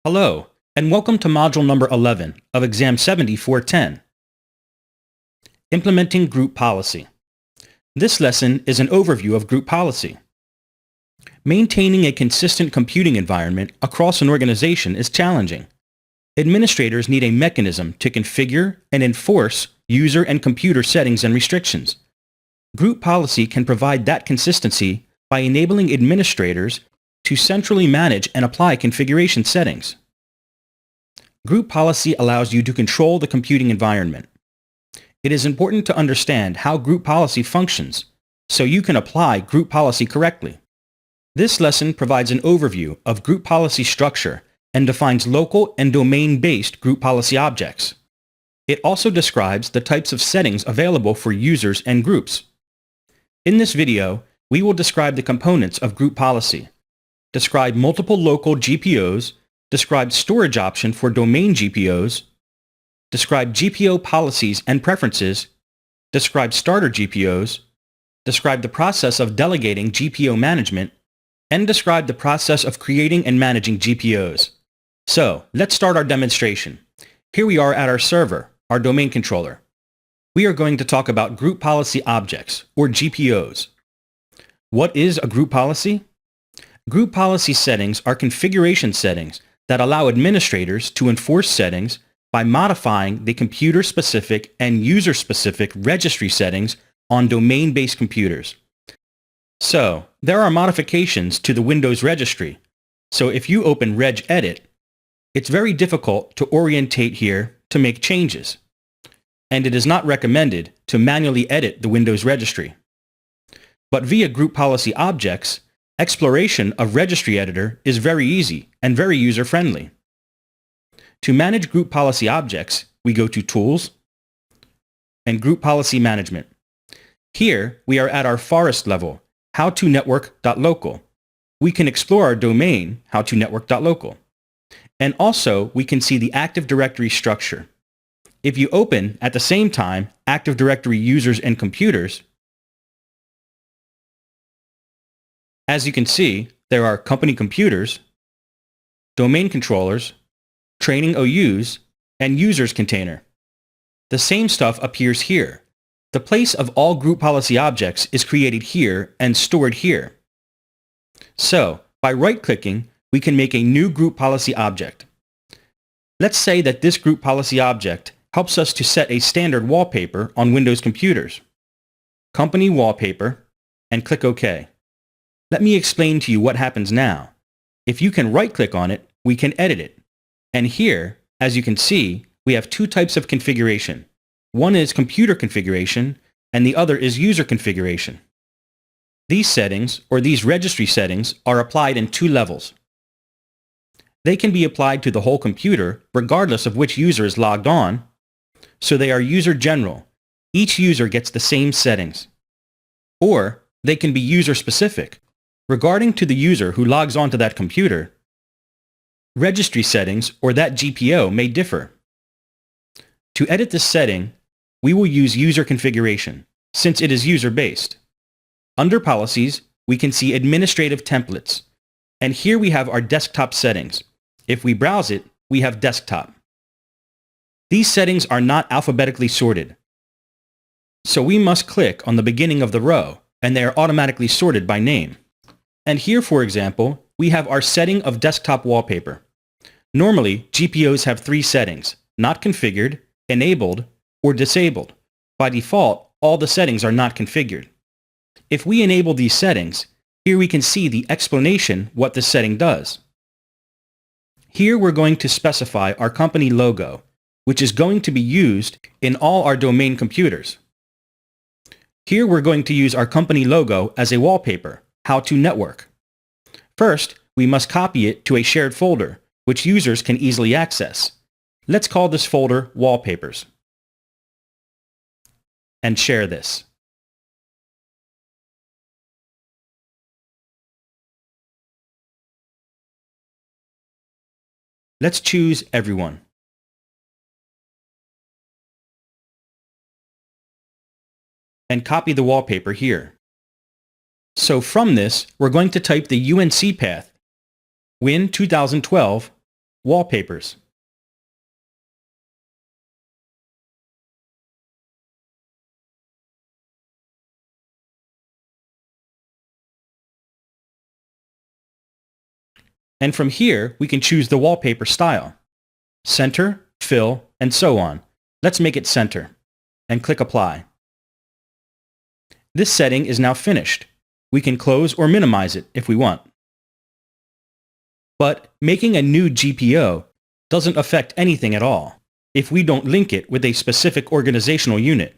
Hello, and welcome to Module number 11 of Exam 7410, Implementing Group Policy. This lesson is an overview of group policy. Maintaining a consistent computing environment across an organization is challenging. Administrators need a mechanism to configure and enforce user and computer settings and restrictions. Group policy can provide that consistency by enabling administrators to centrally manage and apply configuration settings. Group policy allows you to control the computing environment. It is important to understand how group policy functions so you can apply group policy correctly. This lesson provides an overview of group policy structure and defines local and domain-based group policy objects. It also describes the types of settings available for users and groups. In this video, we will describe the components of group policy, describe multiple local GPOs, describe storage option for domain GPOs, describe GPO policies and preferences, describe starter GPOs, describe the process of delegating GPO management, and describe the process of creating and managing GPOs. So, let's start our demonstration. Here we are at our server, our domain controller. We are going to talk about group policy objects, or GPOs. What is a group policy? Group policy settings are configuration settings that allow administrators to enforce settings by modifying the computer-specific and user-specific registry settings on domain-based computers. So, there are modifications to the Windows registry. So if you open regedit, it's very difficult to orientate here to make changes. And it is not recommended to manually edit the Windows registry. But via group policy objects, exploration of Registry Editor is very easy and very user-friendly. To manage group policy objects, we go to Tools and Group Policy Management. Here, we are at our forest level, howtonetwork.local. We can explore our domain, howtonetwork.local. And also, we can see the Active Directory structure. If you open, at the same time, Active Directory users and computers, as you can see, there are company computers, domain controllers, training OUs, and users container. The same stuff appears here. The place of all group policy objects is created here and stored here. So, by right-clicking, we can make a new group policy object. Let's say that this group policy object helps us to set a standard wallpaper on Windows computers. Company wallpaper, and click OK. Let me explain to you what happens now. If you can right-click on it, we can edit it. And here, as you can see, we have two types of configuration. One is computer configuration, and the other is user configuration. These settings, or these registry settings, are applied in two levels. They can be applied to the whole computer, regardless of which user is logged on, so they are user general. Each user gets the same settings. Or they can be user specific. Regarding to the user who logs onto that computer, registry settings or that GPO may differ. To edit this setting, we will use user configuration, since it is user-based. Under Policies, we can see Administrative Templates, and here we have our desktop settings. If we browse it, we have Desktop. These settings are not alphabetically sorted, so we must click on the beginning of the row, and they are automatically sorted by name. And here, for example, we have our setting of desktop wallpaper. Normally, GPOs have three settings: not configured, enabled, or disabled. By default, all the settings are not configured. If we enable these settings, here we can see the explanation what this setting does. Here we're going to specify our company logo, which is going to be used in all our domain computers. Here we're going to use our company logo as a wallpaper, How to Network. First, we must copy it to a shared folder, which users can easily access. Let's call this folder Wallpapers. And share this. Let's choose Everyone. And copy the wallpaper here. So from this, we're going to type the UNC path, Win 2012 Wallpapers. And from here, we can choose the wallpaper style. Center, fill, and so on. Let's make it center. And click Apply. This setting is now finished. We can close or minimize it if we want. But making a new GPO doesn't affect anything at all if we don't link it with a specific organizational unit.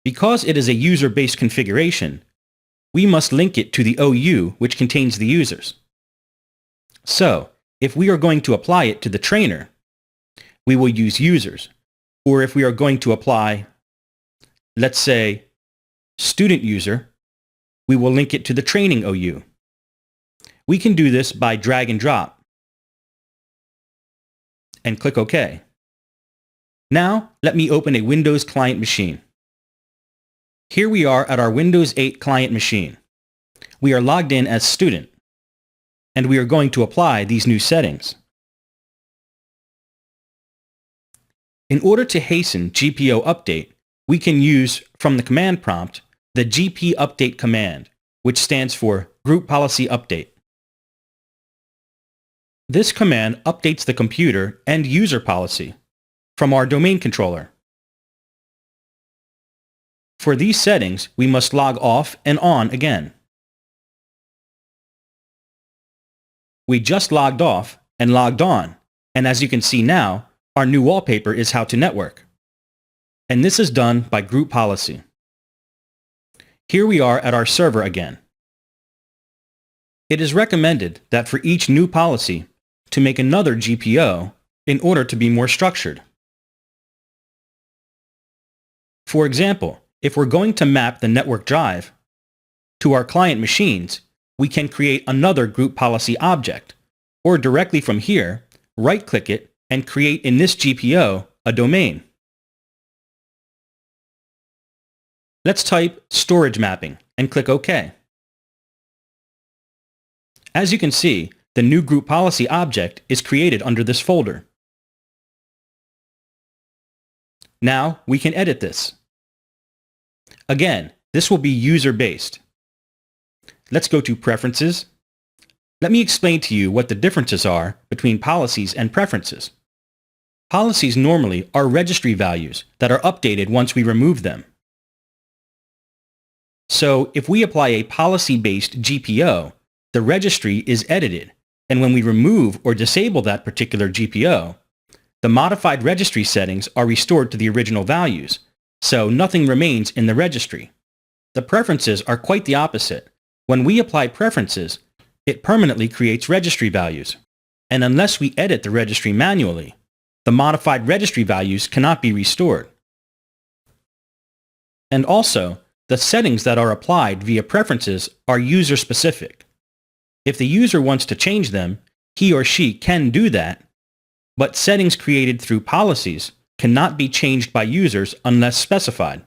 Because it is a user-based configuration, we must link it to the OU which contains the users. So, if we are going to apply it to the trainer, we will use users. Or if we are going to apply, let's say, student user, we will link it to the training OU. We can do this by drag and drop. And click OK. Now, let me open a Windows client machine. Here we are at our Windows 8 client machine. We are logged in as student, and we are going to apply these new settings. In order to hasten GPO update, we can use from the command prompt the GP update command, which stands for Group Policy Update. This command updates the computer and user policy from our domain controller. For these settings, we must log off and on again. We just logged off and logged on, and as you can see now, our new wallpaper is how to network. And this is done by group policy. Here we are at our server again. It is recommended that for each new policy to make another GPO in order to be more structured. For example, if we're going to map the network drive to our client machines, we can create another group policy object, or directly from here, right-click it and create in this GPO a domain. Let's type storage mapping and click OK. As you can see, the new group policy object is created under this folder. Now we can edit this. Again, this will be user-based. Let's go to Preferences. Let me explain to you what the differences are between policies and preferences. Policies normally are registry values that are updated once we remove them. So if we apply a policy-based GPO, the registry is edited, and when we remove or disable that particular GPO, the modified registry settings are restored to the original values, so nothing remains in the registry. The preferences are quite the opposite. When we apply preferences, it permanently creates registry values. And unless we edit the registry manually, the modified registry values cannot be restored. And also, the settings that are applied via preferences are user-specific. If the user wants to change them, he or she can do that, but settings created through policies cannot be changed by users unless specified.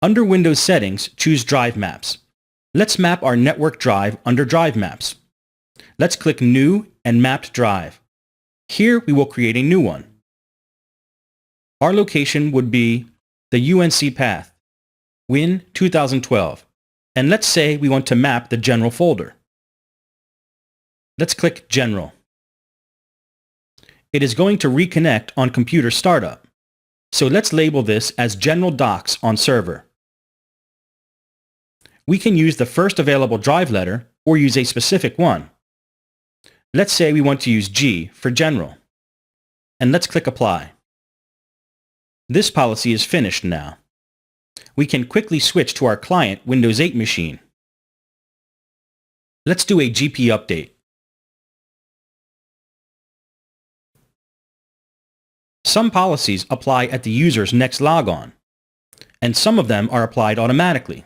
Under Windows Settings, choose Drive Maps. Let's map our network drive under Drive Maps. Let's click New and Mapped Drive. Here we will create a new one. Our location would be the UNC path, Win 2012, and let's say we want to map the general folder. Let's click General. It is going to reconnect on computer startup, so let's label this as General Docs on server. We can use the first available drive letter or use a specific one. Let's say we want to use G for General, and let's click Apply. This policy is finished now. We can quickly switch to our client Windows 8 machine. Let's do a GP update. Some policies apply at the user's next logon, and some of them are applied automatically.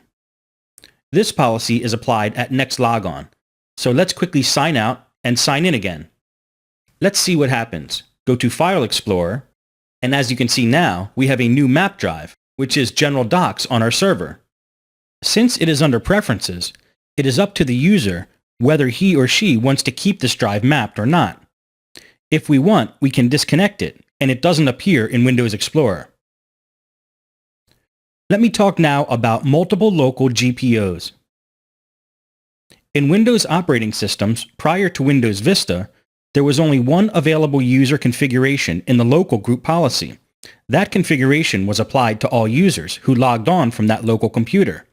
This policy is applied at next logon, so let's quickly sign out and sign in again. Let's see what happens. Go to File Explorer, and as you can see now, we have a new map drive, which is General Docs on our server. Since it is under Preferences, it is up to the user whether he or she wants to keep this drive mapped or not. If we want, we can disconnect it, and it doesn't appear in Windows Explorer. Let me talk now about multiple local GPOs. In Windows operating systems, prior to Windows Vista, there was only one available user configuration in the local group policy. That configuration was applied to all users who logged on from that local computer.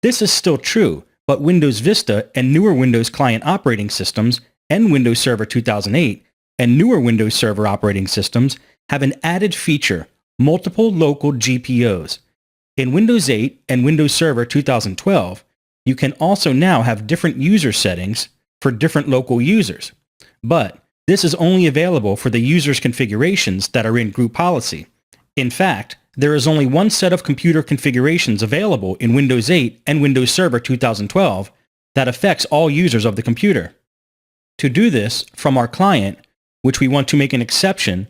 This is still true, but Windows Vista and newer Windows client operating systems and Windows Server 2008 and newer Windows Server operating systems have an added feature, multiple local GPOs. In Windows 8 and Windows Server 2012, you can also now have different user settings for different local users. But this is only available for the user's configurations that are in group policy. In fact, there is only one set of computer configurations available in Windows 8 and Windows Server 2012 that affects all users of the computer. To do this, from our client, which we want to make an exception,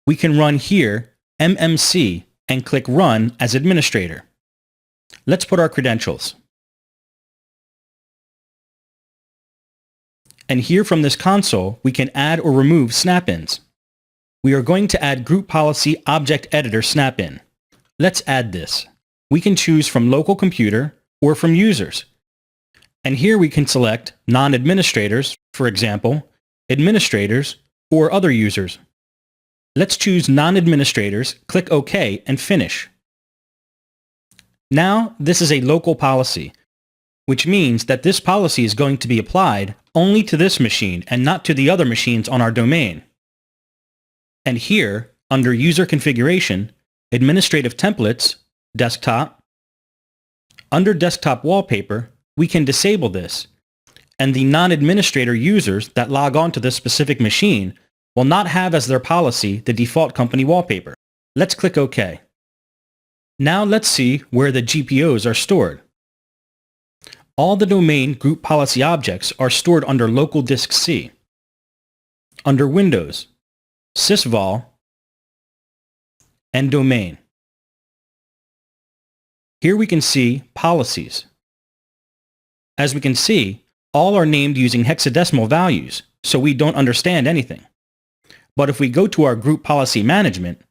we can run here MMC and click Run as administrator. Let's put our credentials. And here from this console, we can add or remove snap-ins. We are going to add Group Policy Object Editor snap-in. Let's add this. We can choose from local computer or from users. And here we can select non-administrators, for example, administrators, or other users. Let's choose non-administrators, click OK, and finish. Now, this is a local policy, which means that this policy is going to be applied only to this machine and not to the other machines on our domain. And here, under User Configuration, Administrative Templates, Desktop, under Desktop Wallpaper, we can disable this, and the non-administrator users that log on to this specific machine will not have as their policy the default company wallpaper. Let's click OK. Now let's see where the GPOs are stored. All the domain group policy objects are stored under Local Disk C. Under Windows, Sysvol, and Domain. Here we can see Policies. As we can see, all are named using hexadecimal values, so we don't understand anything. But if we go to our Group Policy Management,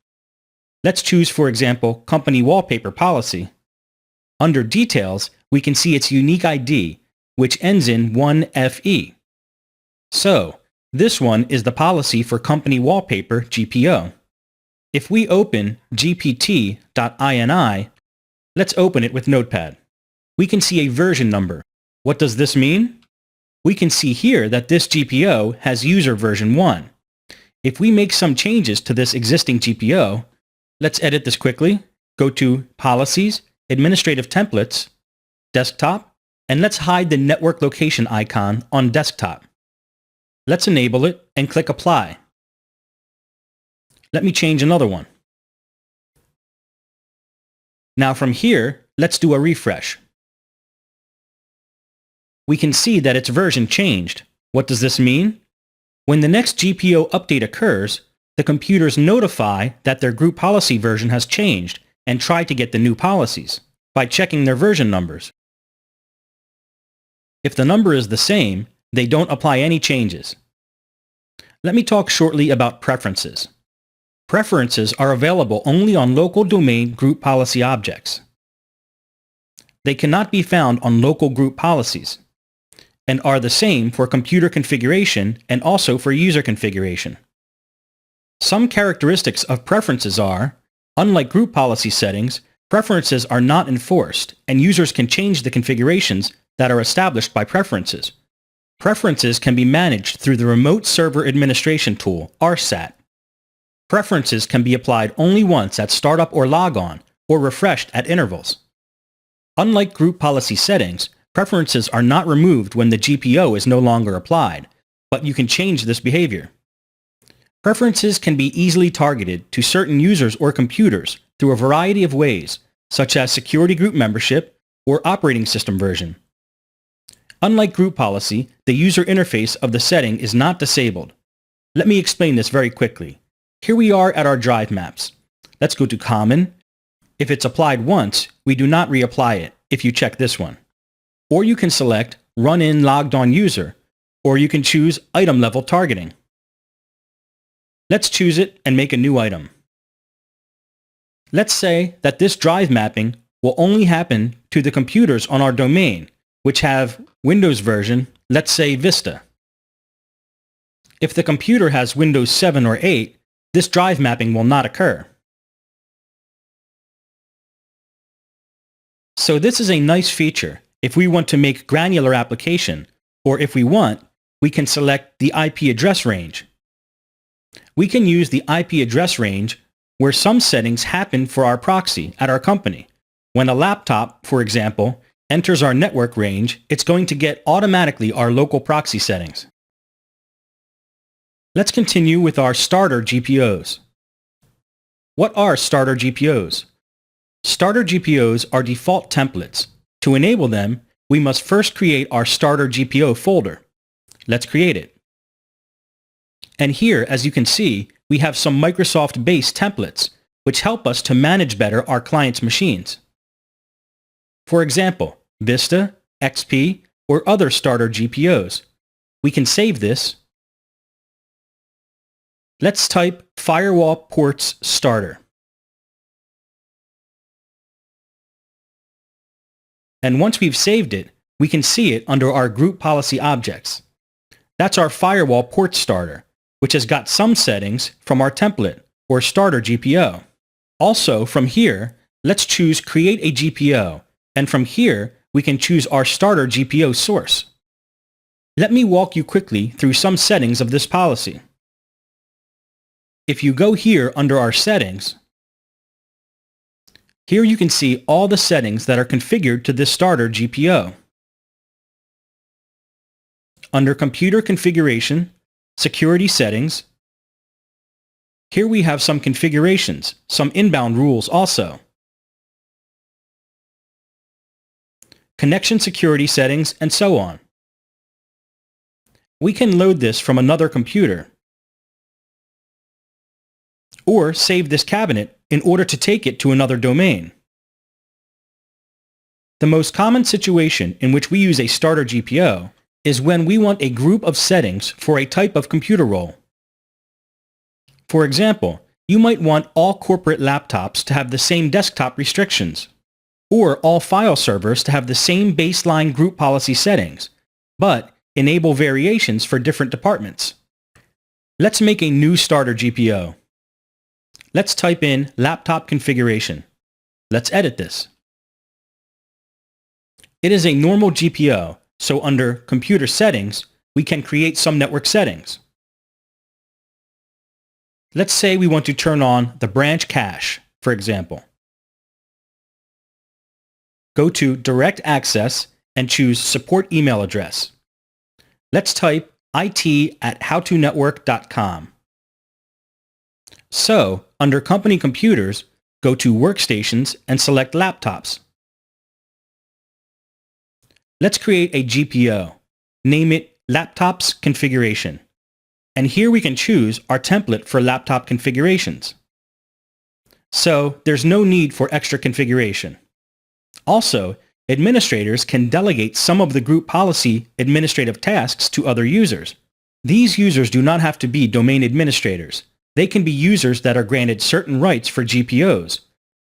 let's choose, for example, Company Wallpaper Policy. Under Details, we can see its unique ID, which ends in 1FE. So, this one is the policy for Company Wallpaper GPO. If we open gpt.ini, let's open it with Notepad. We can see a version number. What does this mean? We can see here that this GPO has user version 1. If we make some changes to this existing GPO, let's edit this quickly. Go to Policies, Administrative Templates, Desktop, and let's hide the network location icon on Desktop. Let's enable it and click Apply. Let me change another one. Now from here, let's do a refresh. We can see that its version changed. What does this mean? When the next GPO update occurs, the computers notify that their group policy version has changed and try to get the new policies by checking their version numbers. If the number is the same, they don't apply any changes. Let me talk shortly about preferences. Preferences are available only on local domain group policy objects. They cannot be found on local group policies, and are the same for computer configuration and also for user configuration. Some characteristics of preferences are, unlike group policy settings, preferences are not enforced, and users can change the configurations that are established by preferences. Preferences can be managed through the Remote Server Administration Tool, RSAT. Preferences can be applied only once at startup or logon, or refreshed at intervals. Unlike group policy settings, preferences are not removed when the GPO is no longer applied, but you can change this behavior. Preferences can be easily targeted to certain users or computers through a variety of ways, such as security group membership or operating system version. Unlike group policy, the user interface of the setting is not disabled. Let me explain this very quickly. Here we are at our drive maps. Let's go to Common. If it's applied once, we do not reapply it if you check this one. Or you can select run in logged on user, or you can choose item level targeting. Let's choose it and make a new item. Let's say that this drive mapping will only happen to the computers on our domain, which have Windows version, let's say Vista. If the computer has Windows 7 or 8, this drive mapping will not occur. So this is a nice feature if we want to make granular application, or if we want, we can select the IP address range. We can use the IP address range where some settings happen for our proxy at our company. When a laptop, for example, enters our network range, it's going to get automatically our local proxy settings. Let's continue with our starter GPOs. What are starter GPOs? Starter GPOs are default templates. To enable them, we must first create our starter GPO folder. Let's create it. And here, as you can see, we have some Microsoft-based templates, which help us to manage better our clients' machines. For example, Vista, XP, or other starter GPOs. We can save this. Let's type firewall ports starter. And once we've saved it, we can see it under our group policy objects. That's our firewall port starter, which has got some settings from our template or starter GPO. Also, from here, let's choose Create a GPO, and from here, we can choose our starter GPO source. Let me walk you quickly through some settings of this policy. If you go here under our settings, here you can see all the settings that are configured to this starter GPO. Under Computer Configuration, Security Settings, here we have some configurations, some inbound rules also. Connection security settings, and so on. We can load this from another computer or save this cabinet in order to take it to another domain. The most common situation in which we use a starter GPO is when we want a group of settings for a type of computer role. For example, you might want all corporate laptops to have the same desktop restrictions, or all file servers to have the same baseline group policy settings, but enable variations for different departments. Let's make a new starter GPO. Let's type in laptop configuration. Let's edit this. It is a normal GPO, so under Computer Settings, we can create some network settings. Let's say we want to turn on the branch cache, for example. Go to Direct Access and choose Support Email Address. Let's type it@howtonetwork.com. So, under Company Computers, go to Workstations and select Laptops. Let's create a GPO. Name it Laptops Configuration. And here we can choose our template for laptop configurations. So, there's no need for extra configuration. Also, administrators can delegate some of the group policy administrative tasks to other users. These users do not have to be domain administrators. They can be users that are granted certain rights for GPOs.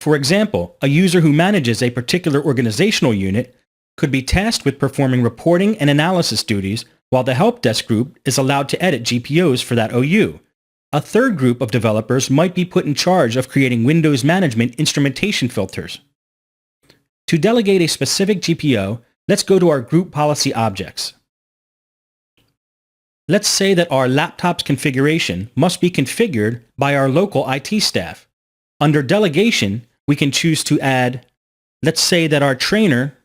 For example, a user who manages a particular organizational unit could be tasked with performing reporting and analysis duties, while the help desk group is allowed to edit GPOs for that OU. A third group of developers might be put in charge of creating Windows management instrumentation filters. To delegate a specific GPO, let's go to our group policy objects. Let's say that our laptop's configuration must be configured by our local IT staff. Under Delegation, we can choose to add, let's say that our trainer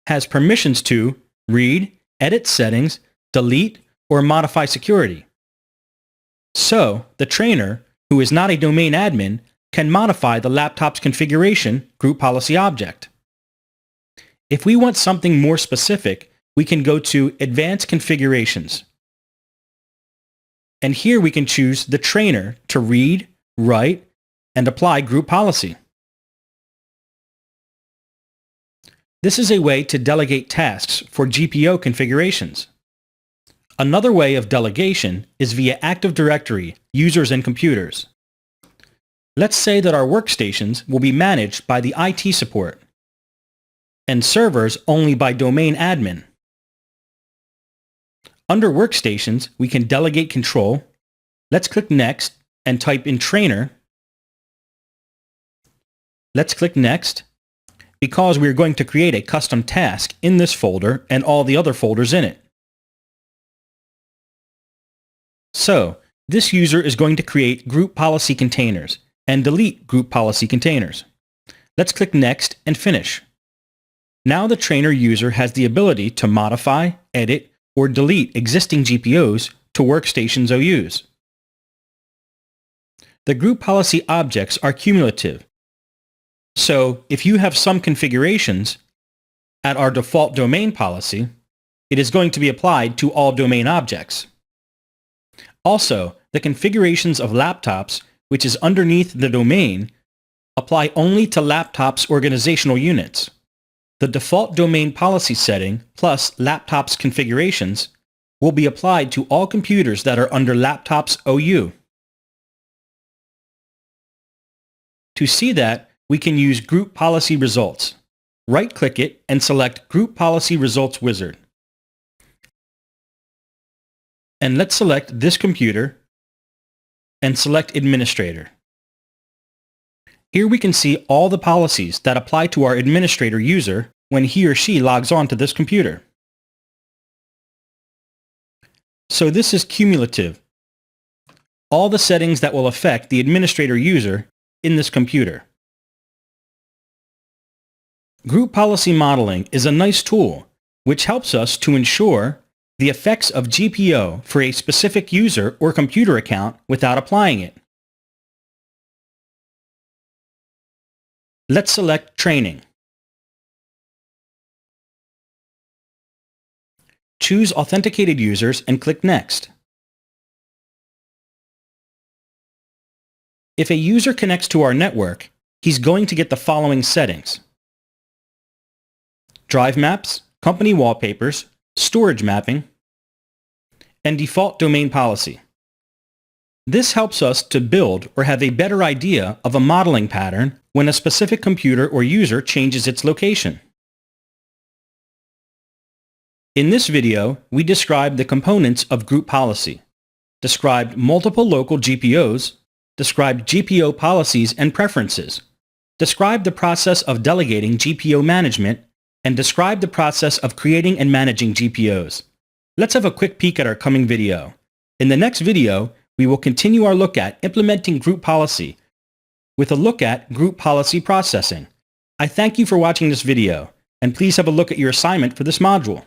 has permissions to read, edit settings, delete, or modify security. So, the trainer, who is not a domain admin, can modify the laptop's configuration group policy object. If we want something more specific, we can go to Advanced Configurations. And here we can choose the trainer to read, write, and apply group policy. This is a way to delegate tasks for GPO configurations. Another way of delegation is via Active Directory, users and computers. Let's say that our workstations will be managed by the IT support and servers only by domain admin. Under workstations, we can delegate control. Let's click Next and type in Trainer. Let's click Next because we're going to create a custom task in this folder and all the other folders in it. So, this user is going to create group policy containers and delete group policy containers. Let's click Next and Finish. Now the trainer user has the ability to modify, edit, or delete existing GPOs to workstations OUs. The group policy objects are cumulative. So if you have some configurations at our default domain policy, it is going to be applied to all domain objects. Also, the configurations of laptops, which is underneath the domain, apply only to laptops organizational units. The default domain policy setting plus laptops configurations will be applied to all computers that are under laptops OU. To see that, we can use Group Policy Results. Right-click it and select Group Policy Results Wizard. And let's select this computer and select Administrator. Here we can see all the policies that apply to our administrator user when he or she logs on to this computer. So this is cumulative. All the settings that will affect the administrator user in this computer. Group policy modeling is a nice tool which helps us to ensure the effects of GPO for a specific user or computer account without applying it. Let's select Training. Choose Authenticated Users and click Next. If a user connects to our network, he's going to get the following settings: drive maps, company wallpapers, storage mapping, and default domain policy. This helps us to build or have a better idea of a modeling pattern when a specific computer or user changes its location. In this video, we described the components of group policy, described multiple local GPOs, described GPO policies and preferences, described the process of delegating GPO management, and described the process of creating and managing GPOs. Let's have a quick peek at our coming video. In the next video, we will continue our look at implementing group policy with a look at group policy processing. I thank you for watching this video, and please have a look at your assignment for this module.